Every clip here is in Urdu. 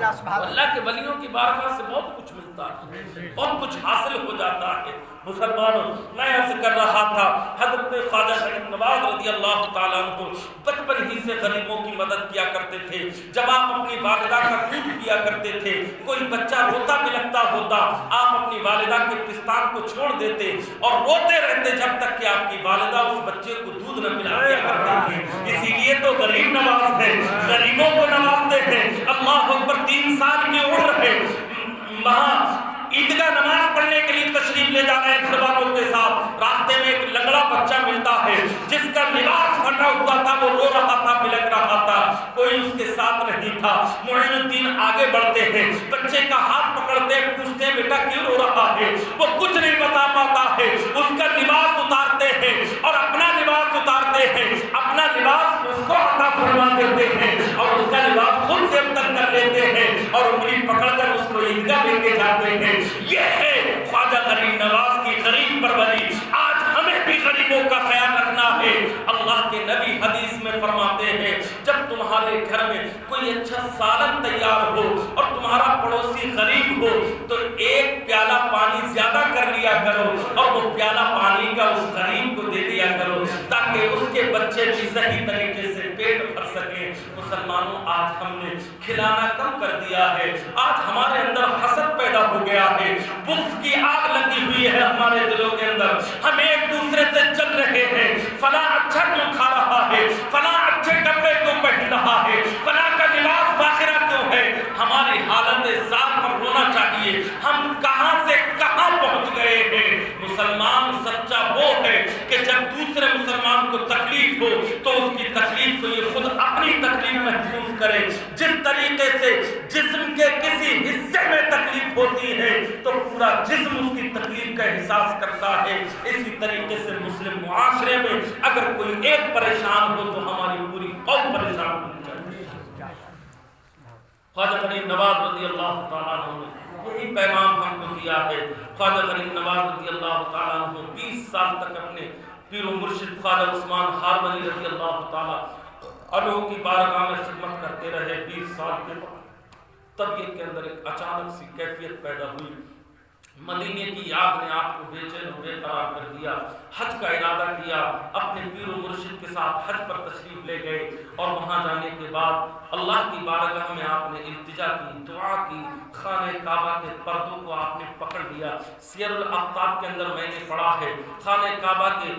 اللہ کے ولیوں کی بارگاہ سے بہت کچھ ملتا ہے، بہت کچھ حاصل ہو جاتا ہے۔ مسلمانوں، میں عرض کر رہا تھا حضرت خواجہ غریب نواز رضی اللہ تعالیٰ عنہ بچپن ہی سے غریبوں کی مدد کیا کرتے تھے۔ جب آپ اپنی والدہ کا دودھ پیا کرتے تھے، کوئی بچہ روتا بلکتا ہوتا، آپ اپنی والدہ کے پستان کو چھوڑ دیتے اور روتے رہتے جب تک کہ آپ کی والدہ اس بچے کو دودھ نہ پلا دیا کرتے تھے۔ اسی لیے تو غریب نواز ہے، غریبوں کو نوازتے ہیں۔ اللہ اکبر، 3 سال کے عمر ہے، وہاں عیدگاہ نماز پڑھنے کے لیے تشریف لے جا رہے ہیں گھر والوں کے ساتھ، راستے میں ایک لنگڑا بچہ ملتا ہے جس کا لباس پھٹا ہوا تھا، وہ رو رہا تھا، بلک رہا تھا، کوئی اس کے ساتھ نہیں تھا۔ معین الدین آگے بڑھتے ہیں، بچے کا ہاتھ پکڑتے ہیں، پوچھتے ہیں بیٹا کیوں رو رہا ہے؟ وہ کچھ نہیں بتا پاتا ہے، اس کا لباس اتارتے ہیں اور اپنا لباس اتارتے ہیں، اپنا لباس اس کو عطا فرما دیتے ہیں اور اس کا لباس خود سے اتر کر لیتے ہیں اور انگلی پکڑ کر اس کو عیدگاہ لے کے جاتے ہیں۔ یہ ہے خواجہ غریب نواز کی غریب پروری۔ آج ہمیں بھی غریبوں کا خیال رکھنا ہے۔ اللہ کے نبی حدیث میں فرماتے ہیں جب تمہارے گھر میں کوئی اچھا سالن تیار ہو اور تمہارا پڑوسی غریب ہو تو ایک پیالہ پانی زیادہ کر لیا کرو اور وہ پیالہ پانی کا اس غریب کو دے دیا کرو تاکہ اس کے بچے بھی صحیح طریقے سے پیٹ بھر سکیں۔ مسلمانوں، آج ہم نے کھلانا کم کر دیا ہے، آج ہمارے اندر حسد پیدا ہو گیا ہے، بغض کی آگ لگی ہوئی ہے ہمارے دلوں کے اندر، ہم ایک دوسرے سے جل رہے ہیں، فلاں اچھا کیوں کھا رہا ہے، فلاں اچھے کپڑے کیوں پہن رہا ہے، فلاں کا لباس فاخرہ کیوں ہے۔ ہماری حالت ذات پر رونا چاہیے، ہم کہاں سے کہاں پہنچ گئے ہیں۔ مسلمان سچا وہ ہے کہ جب دوسرے مسلمان کو تکلیف ہو تو اس کی تکلیف کو یہ خود اپنی تکلیف محسوس کرے۔ جس طریقے سے جسم کے کسی حصے میں تکلیف ہوتی ہے تو پورا جسم اس کی تکلیف کا احساس کرتا ہے۔ اسی طریقے سے مسلم معاشرے میں اگر کوئی ایک پریشان ہو تو ہماری پوری قوم پریشان ہونی چاہیے۔ خواجہ غریب نواز رضی اللہ تعالیٰ عنہ نے یہی پیغام ہم کو دیا ہے۔ خواجہ غریب نواز رضی اللہ تعالیٰ عنہ 20 سال تک اپنے پیر و مرشد خواجہ عثمان ہارونی رضی اللہ تعالیٰ عنہ کی بارگاہ میں خدمت کرتے رہے۔ 20 سال کے بعد طبیعت کے اندر ایک اچانک سی کیفیت پیدا ہوئی، مدینے کی یاد نے آپ کو بے چین و بے قرار کر دیا۔ حج کا ارادہ کیا، اپنے پیر و مرشد کے ساتھ حج پر تشریف لے گئے اور وہاں جانے کے بعد اللہ کی بارگاہ میں آپ نے التجا کی، دعا کی، خانہ کعبہ کے پردوں کو آپ نے پکڑ لیا۔ سیر الاقطاب کے اندر میں نے پڑھا ہے خانہ کعبہ کے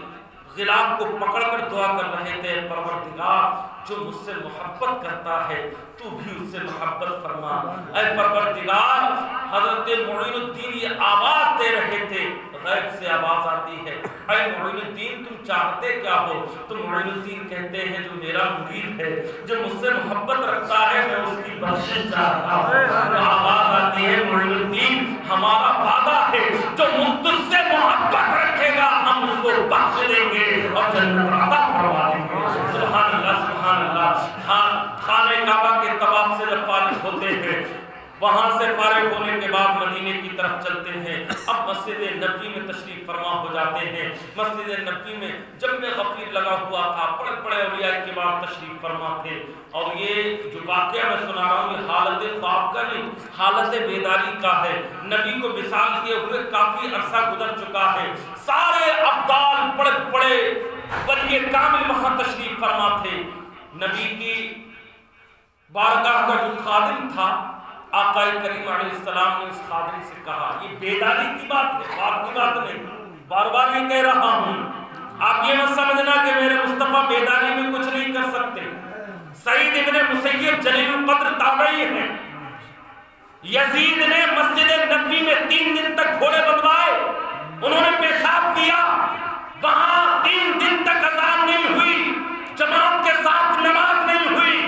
غلاف کو پکڑ کر دعا کر رہے تھے، پروردگار جو مجھ سے محبت کرتا ہے تو بھی اس سے محبت فرما۔ اے پروردگار، حضرت معین الدین یہ آواز دے رہے تھے، غیب سے آواز آتی ہے، اے معین الدین تم چاہتے کیا ہو؟ تو معین الدین کہتے ہیں جو میرا مرید ہے، جو مجھ سے محبت رکھتا ہے، میں اس کی بخشش چاہتا ہوں۔ آواز آتی ہے معین الدین ہمارا وعدہ ہے جو تجھ سے محبت رکھے گا ہم اس کو بخش دیں گے اور جنت عطا فرما دیں گے۔ سبحان اللہ، سبحان اللہ۔ خانہ کعبہ کے طواف سے جب فارغ ہوتے ہیں، وہاں سے فارغ ہونے کے بعد مدینے کی طرف چلتے ہیں۔ اب مسجد نبوی میں تشریف فرما ہو جاتے ہیں۔ مسجد نبوی میں جمع غفیر لگا ہوا تھا، بڑے بڑے اولیاء کے بعد تشریف فرما تھے، اور یہ جو واقعہ میں سنا رہا ہوں یہ حالت خواب کا نہیں، حالت بیداری کا ہے۔ نبی کو وصال کیے ہوئے کافی عرصہ گزر چکا ہے، سارے ابدال بڑے بڑے ولی کامل وہاں تشریف فرما تھے۔ نبی کی بارگاہ کا جو خادم تھا، آقا کریم علیہ السلام نے اس خادم سے کہا، یہ بیداری کی بات ہے، خواب کی بات نہیں، بار بار یہ کہہ رہا ہوں، آپ یہ مت سمجھنا کہ میرے مصطفیٰ بیداری میں کچھ نہیں کر سکتے۔ سعید ابن مسیب جلیل القدر تابعی ہیں، یزید نے مسجد نبوی میں 3 دن تک گھوڑے بندھوائے، انہوں نے پیشاب کیا، وہاں 3 دن تک اذان نہیں ہوئی، جماعت کے ساتھ نماز نہیں ہوئی۔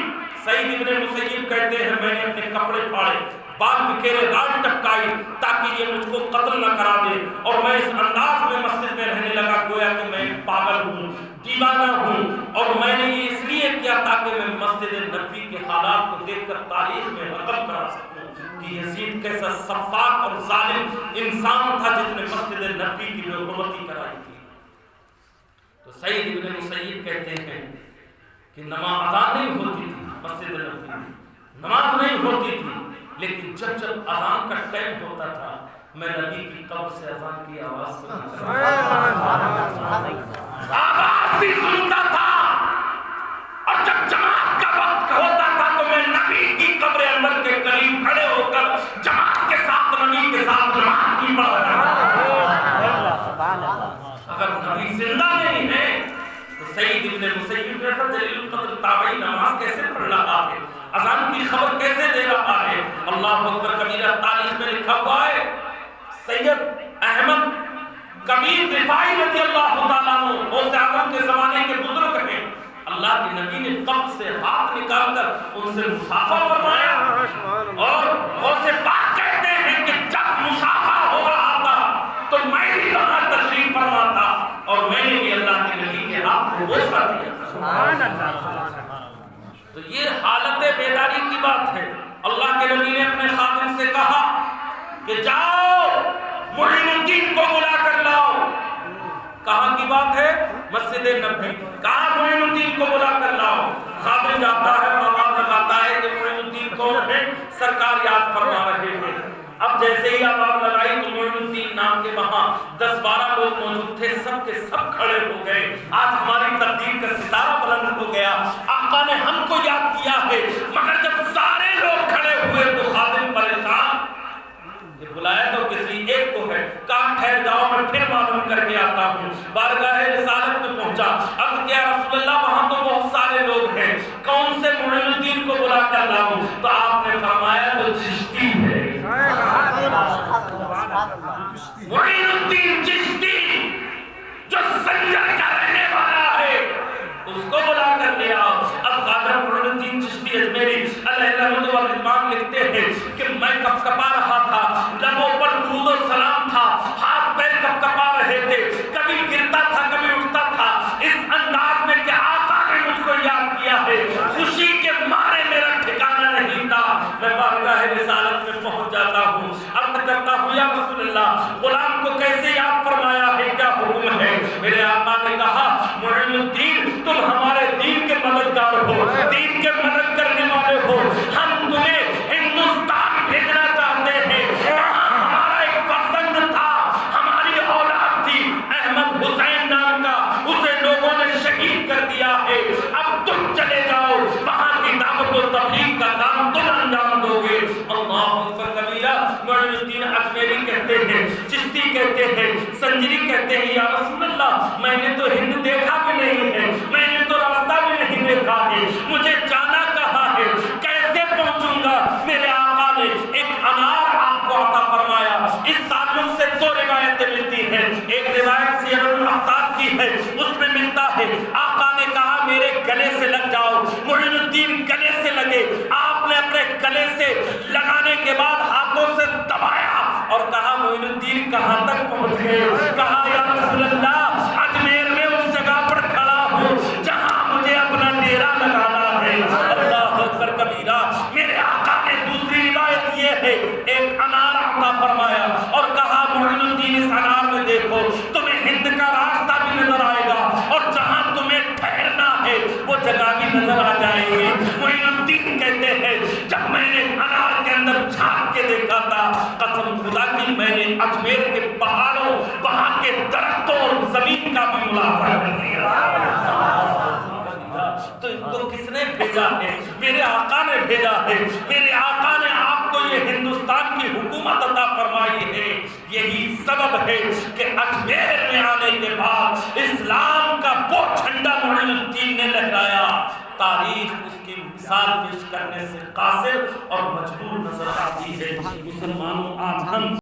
سعید ابن مسیب کہتے ہیں میں نے اپنے کپڑے پھاڑے، بال بکھیرے، راڑ ٹپکائی تاکہ یہ مجھ کو قتل نہ کرا دے، اور میں اس انداز میں مسجد میں رہنے لگا گویا کہ میں پاگل ہوں، دیوانہ ہوں، اور میں نے یہ اس لیے کیا تاکہ میں مسجد نبوی کے حالات کو دیکھ کر تاریخ میں رقم کرا سکوں کہ یزید کیسا سفاک اور ظالم انسان تھا جس نے مسجد نبوی کی بے حرمتی کرائی تھی۔ تو سعید ابن مسیب کہتے ہیں کہ نماز اذان نہیں ہوتی تھی، مسجد نبوی میں نماز نہیں ہوتی تھی، لیکن جب جب اذان کا ٹائم ہوتا تھا میں نبی کی قبر سے اذان کی آواز سنتا آواز بھی سنتا تھا، اور جب جماعت کا وقت ہوتا تھا تو میں نبی کی قبر انور کے قریب کھڑے ہو کر جماعت کے ساتھ نبی کے ساتھ نماز بھی پڑھ رہا تھا۔ اگر نبی زندہ نہیں ہے تو سعید ابن مسیب جیسا جلیل القدر تابعی نماز کیسے پڑھ رہا ہے، اذان کی خبر کیسے دے رہا ہے؟ اللہ اکبر کبیرہ تاریخ میں لکھا ہوا ہے سید احمد کبیر رفاعی رضی اللہ تعالیٰ عنہ غوث اعظم کے زمانے کے بزرگ ہیں، اللہ کے نبی نے قبر سے ہاتھ نکال کر ان سے مصافحہ فرمایا، اور غوث پاک کہتے ہیں کہ جب مصافحہ ہو رہا تھا تو میں بھی وہاں تشریف فرما تھا اور میں نے بھی اللہ کے نبی کے ہاتھ کو بوسہ دیا۔ سبحان اللہ۔ تو یہ حالت بیداری کی بات ہے۔ اللہ کے نبی نے اپنے خادم سے کہا کہ جاؤ معین الدین کو بلا کر لاؤ۔ کہاں کی بات ہے؟ مسجد نبوی۔ کہا معین الدین کو بلا کر لاؤ۔ خادم جاتا ہے، آواز لگاتا ہے کہ معین الدین کون ہے؟ سرکار یاد فرما رہے ہیں۔ اب جیسے ہی آواز لگائی تو معین الدین نام کے وہاں 10-12 لوگ موجود تھے، سب کے سب کھڑے ہو گئے۔ آج ہماری تقدیر کا ستارہ بلند ہو گیا، آقا نے ہم کو یاد کیا ہے، مگر جب سارے لوگ کھڑے ہوئے تو خادم پریشان، یہ بلایا تو کسی ایک کو ہے، کہا ٹھہر جاؤ میں پھر معلوم کر کے آتا ہوں۔ بارگاہ رسالت میں پہنچا، عرض کیا رسول اللہ وہاں تو بہت سارے لوگ ہیں، کون سے معین الدین کو بلا کر لاؤں؟ تو آپ نے فرمایا تو چشتی ہے، معین الدین چشتی جو سنجر کا رہنے والا ہے، اس کو بلا کر لے آؤ۔ اب خواجہ معین الدین چشتی اجمیری علیہ رحمۃ و رضوان لکھتے ہیں کہ میں کپکپا رہا تھا، لبوں پر درود و سلام تھا، ہاتھ پیر کپکپا رہے تھے، کبھی گرتا تھا کبھی اٹھتا تھا، اس انداز میں کہ آقا نے مجھ کو یاد کیا ہے، خوشی کے مارے میرا ٹھکانہ نہیں تھا۔ میں بارگاہ رسالت میں پہنچ جاتا ہوں، عرض کرتا ہوں یا رسول اللہ غلام کو کیسے یاد فرمایا ہے، کیا حکم ہے؟ میرے آقا نے کہا معین الدین تم ہمارے دین کے مددگار ہو، دین کے مدد کرنے والے ہو، ہم تمہیں ہندوستان بھیجنا چاہتے ہیں، وہاں ہمارا ایک فرزند تھا، ہماری اولاد تھی احمد حسین نام کا، اسے لوگوں نے شہید کر دیا ہے، اب تم چلے جاؤ، وہاں کی دعوت و تبلیغ کا کام تم انجام دو گے۔ اللہ اکبر کبیرہ۔ معین الدین اجمیری کہتے ہیں، چشتی کہتے ہیں، سنجری کہتے ہیں یا رسول اللہ میں نے تو ہند دیکھا بھی نہیں ہے، میں نے تو راستہ بھی نہیں دیکھا ہے، مجھے جانا کہاں ہے، کیسے پہنچوں گا؟ میرے آقا نے ایک انار آپ کو عطا فرمایا۔ اس تعلق سے دو روایتیں ملتی ہیں، ایک روایت سیر الاحداث کی ہے، اس میں ملتا ہے آقا نے کہا میرے گلے سے لگ جاؤ، معین الدین گلے سے لگے، آپ نے اپنے گلے سے لگانے کے بعد ہاتھوں سے دبایا اور کہا معین الدین کہاں تک پہنچ گئے؟ کہا یا رسول اللہ اجمیر میں اس جگہ پر کھڑا ہوں جہاں مجھے اپنا ڈیرا لگانا ہے۔ اللہ اکبر کبیرہ۔ میرے آقا نے دوسری روایت یہ ہے ایک انار عطا فرمایا اور کہا معین الدین اس انار میں دیکھو تمہیں ہند کا راستہ بھی نظر آئے گا اور جہاں تمہیں ٹھہرنا ہے وہ جگہ بھی نظر آ جائیں گے۔ معین الدین کہتے ہیں جب میں نے انار کے اندر جھانک کے دیکھا تھا قسم خدا کی میں نے اجمیر کے پہاڑوں وہاں کے درختوں اور زمین کا بھی ملاحظہ کر لیا۔ تو ان کو کس نے بھیجا ہے؟ میرے آقا نے بھیجا ہے، میرے آقا نے آپ کو یہ ہندوستان کی حکومت عطا فرمائی ہے۔ یہی سبب ہے کہ اجمیر میں آنے کے بعد اسلام کا وہ جھنڈا معین الدین نے لہرایا۔ تاریخ اس کی مثال پیش کرنے سے قاصر اور مجبور نظر آتی ہے۔ مسلمانوں آج ہم